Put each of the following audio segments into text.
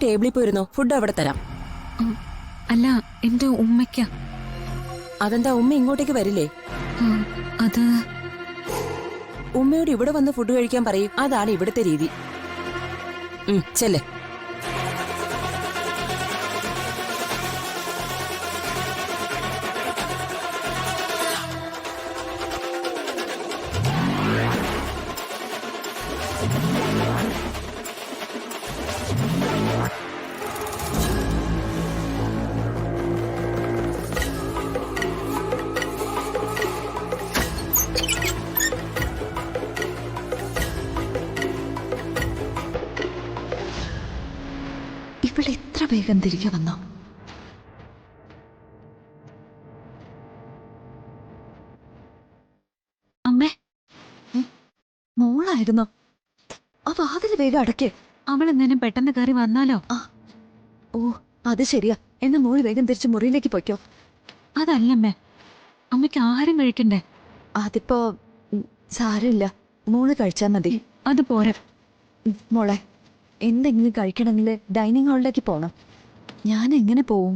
ടേബിളിൽ പോയിരുന്നോ, ഫുഡ് അവിടെ തരാം. അല്ല, എന്റെ ഉമ്മയ്ക്ക. അതെന്താ ഉമ്മ ഇങ്ങോട്ടേക്ക് വരില്ലേ? അത് ഉമ്മയോട് ഇവിടെ വന്ന് ഫുഡ് കഴിക്കാൻ പറയും. അതാണ് ഇവിടുത്തെ രീതി. ചെല്ലേ. ഇവിടെ എത്ര വേഗം തിരികെ വന്നോ? അമ്മേ, മോളായിരുന്നോ? ആ വാതില് വേഗം അടയ്ക്ക്. അവൾ എന്തിനും പെട്ടെന്ന് കയറി വന്നാലോ? ഓ, അത് ശരിയാ. എന്നാ മോള് വേഗം തിരിച്ച് മുറിയിലേക്ക് പൊയ്ക്കോ. അതല്ലമ്മേ, അമ്മയ്ക്ക് ആഹാരം കഴിക്കണ്ടേ? അതിപ്പോ സാരമില്ല, മോള് കഴിച്ചാ മതി. അത് പോരാ മോളെ, എന്തെങ്കിലും കഴിക്കണമെങ്കിൽ ഡൈനിങ് ഹാളിലേക്ക് പോണം. ഞാൻ എങ്ങനെ പോവും?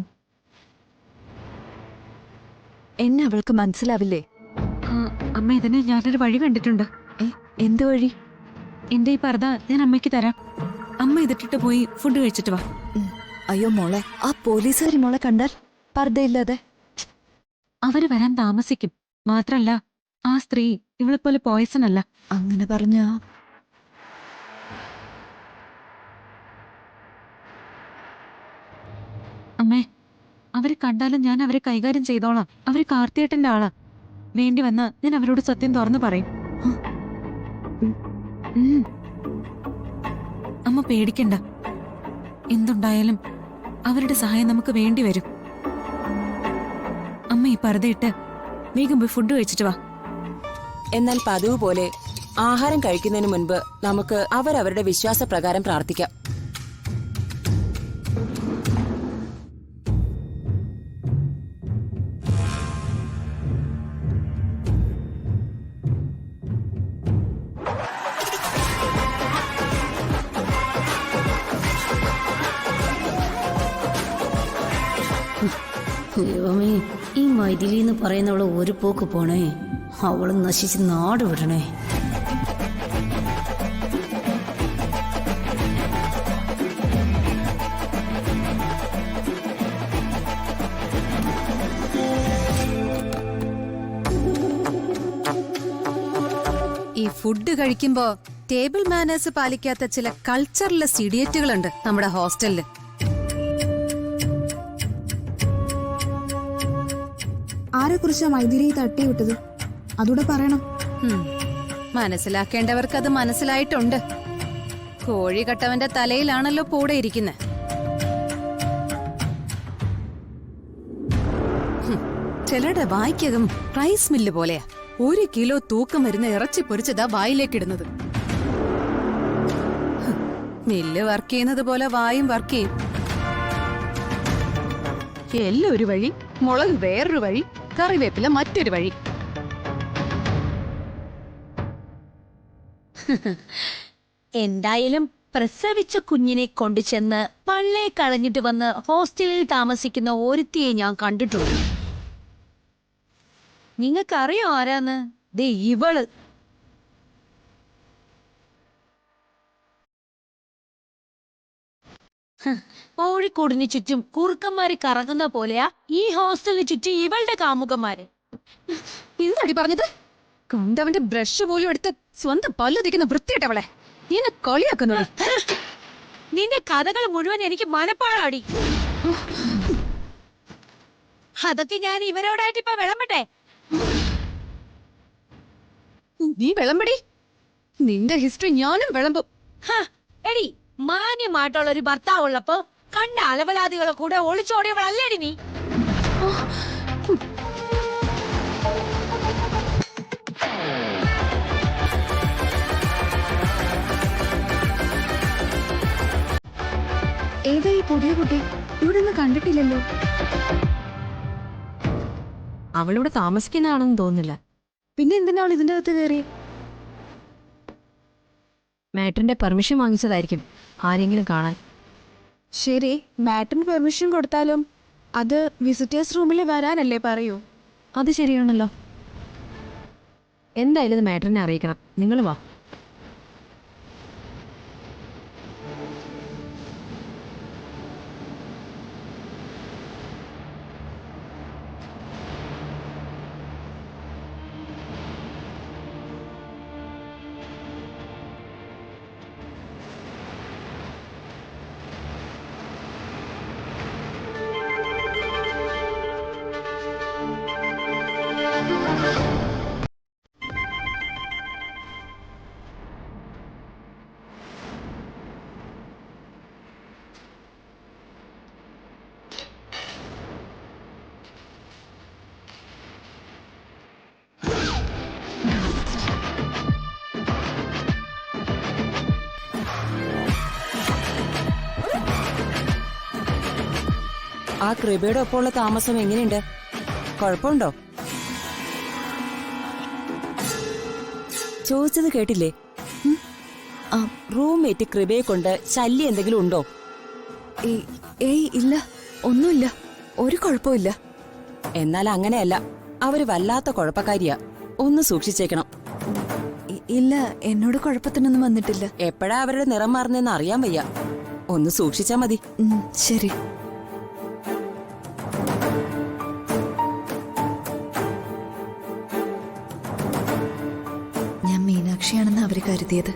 എന്നെ അവൾക്ക് മനസ്സിലാവില്ലേ? അമ്മ, ഇതിന് ഞാനൊരു വഴി കണ്ടിട്ടുണ്ട്. എന്ത് വഴി? എന്റെ ഈ പർദ്ദ ഞാൻ അമ്മയ്ക്ക് തരാം. അമ്മ ഇതിട്ടിട്ട് പോയി ഫുഡ് കഴിച്ചിട്ട് വാ. അയ്യോ മോളെ, ആ പോലീസുകാരി മോളെ കണ്ടാൽ പർദ്ദയില്ലാതെ? അവര് വരാൻ താമസിക്കും. മാത്രല്ല, ആ സ്ത്രീ ഇവളെപ്പോലെ പോയ്സൺ അല്ല. അങ്ങനെ പറഞ്ഞ അമ്മേ, അവര് കണ്ടാലും ഞാൻ അവരെ കൈകാര്യം ചെയ്തോളാം. അവര് കാർത്തിയേട്ടന്റെ ആളാ. വേണ്ടി വന്നാ ഞാൻ അവരോട് സത്യം തുറന്നു പറയും. അമ്മ പേടിക്കണ്ട. എന്തുണ്ടായാലും അവരുടെ സഹായം നമുക്ക് വേണ്ടി വരും. അമ്മ ഈ പർദ്ദയിട്ട് വേഗം പോയി ഫുഡ് കഴിച്ചിട്ട് വാ. എന്നാൽ പതിവ് പോലെ ആഹാരം കഴിക്കുന്നതിന് മുൻപ് നമുക്ക് അവരവരുടെ വിശ്വാസപ്രകാരം പ്രാർത്ഥിക്കാം. ദൈവമേ, ഈ മൈഥിലി എന്ന് പറയുന്നവള് ഒരു പോക്ക് പോണേ. അവള് നശിച്ച് നാട് വിടണേ. ഈ ഫുഡ് കഴിക്കുമ്പോ ടേബിൾ മാനേഴ്സ് പാലിക്കാത്ത ചില കൾച്ചറലെസ് ഇഡിയറ്റുകളുണ്ട് നമ്മുടെ ഹോസ്റ്റലില്. ആരെക്കുറിച്ചാ മൈഥിലി തട്ടിവിട്ടത്? അതൂടെ പറയണം. മനസ്സിലാക്കേണ്ടവർക്ക് അത് മനസ്സിലായിട്ടുണ്ട്. കോഴി കട്ടവന്റെ തലയിലാണല്ലോ കൂടെ ഇരിക്കുന്നത്. ചിലരുടെ വായിക്കകം റൈസ് മില്ല് പോലെയാ. 1 കിലോ തൂക്കം വരുന്ന ഇറച്ചി പൊരിച്ചതാ വായിലേക്കിടുന്നത്. മില്ല് വർക്ക് ചെയ്യുന്നത് പോലെ വായും വർക്ക് ചെയ്യും. എല്ലാം ഒരു വഴി, മുളക് വേറൊരു വഴി, കറിവേപ്പില മറ്റൊരു വഴി. എന്തായാലും പ്രസവിച്ച കുഞ്ഞിനെ കൊണ്ടുചെന്ന് പള്ളേ കളഞ്ഞിട്ട് വന്ന് ഹോസ്റ്റലിൽ താമസിക്കുന്ന ഒരുത്തിയെ ഞാൻ കണ്ടിട്ടുണ്ട്. നിങ്ങൾക്കറിയോ ആരാന്ന്? ദേ ഇവള്. കോഴിക്കോടിന് ചുറ്റും കുറുക്കന്മാര് കറങ്ങുന്ന പോലെയാ ഈ ഹോസ്റ്റലിന് ചുറ്റും ഇവളുടെ കാമുകന്മാര്. എന്താടി പറഞ്ഞത്? കണ്ടവന്റെ ബ്രഷ് പോലും എടുത്ത് സ്വന്തം പല്ലു തിക്കുന്ന വൃത്തിയിട്ടവളെ നീനെ കളിയാക്കുന്നു. നിന്റെ കഥകൾ മുഴുവൻ എനിക്ക് മനപ്പാടാടി. അതൊക്കെ ഞാൻ ഇവരോടായിട്ട് ഇപ്പൊ വിളമ്പട്ടെ? നീ വിളമ്പടി. നിന്റെ ഹിസ്റ്ററി ഞാനും വിളമ്പും. എടി, മാന്യമായിട്ടുള്ള ഒരു ഭർത്താവ് ഉള്ളപ്പോ കണ്ട അലവലാദികളെ കൂടെ ഒളിച്ചോടിയവളല്ലേടി നീ? ഏതാ ഈ പുതിയ കുട്ടി? ഇവിടെ ഒന്നും കണ്ടിട്ടില്ലല്ലോ. അവളിവിടെ താമസിക്കുന്നതാണെന്ന് തോന്നുന്നില്ല. പിന്നെ എന്തിനാണ് ഇതിന്റെ അകത്ത് കയറി? മാറ്ററിന്റെ പെർമിഷൻ വാങ്ങിച്ചതായിരിക്കും ആരെങ്കിലും കാണാൻ. ശരി, മാറ്റിന് പെർമിഷൻ കൊടുത്താലും അത് വിസിറ്റേഴ്സ് റൂമിൽ വരാനല്ലേ പറയൂ. അത് ശരിയാണല്ലോ. എന്തായാലും ഇത് മാറ്ററിനെ അറിയിക്കണം. നിങ്ങൾ വാ. ആ കൃപയുടെ ഒപ്പമുള്ള താമസം എങ്ങനെയുണ്ട്? കുഴപ്പമുണ്ടോ? ചോദിച്ചത് കേട്ടില്ലേ? റൂംമേറ്റ് കൃപയെ കൊണ്ട് ശല്യം എന്തെങ്കിലും ഉണ്ടോ? ഏയ് ഇല്ല, ഒന്നുമില്ല, ഒരു കുഴപ്പമില്ല. എന്നാൽ അങ്ങനെയല്ല, അവര് വല്ലാത്ത കുഴപ്പക്കാരിയാ. ഒന്ന് സൂക്ഷിച്ചേക്കണം. ഇല്ല, എന്നോട് കുഴപ്പത്തിനൊന്നും വന്നിട്ടില്ല. എപ്പോഴാ അവരുടെ നിറം മാറുന്നതെന്ന് അറിയാൻ വയ്യ. ഒന്ന് സൂക്ഷിച്ചാ മതി. ശരി. ഞാൻ മീനാക്ഷിയാണെന്ന് അവര് കരുതിയത്.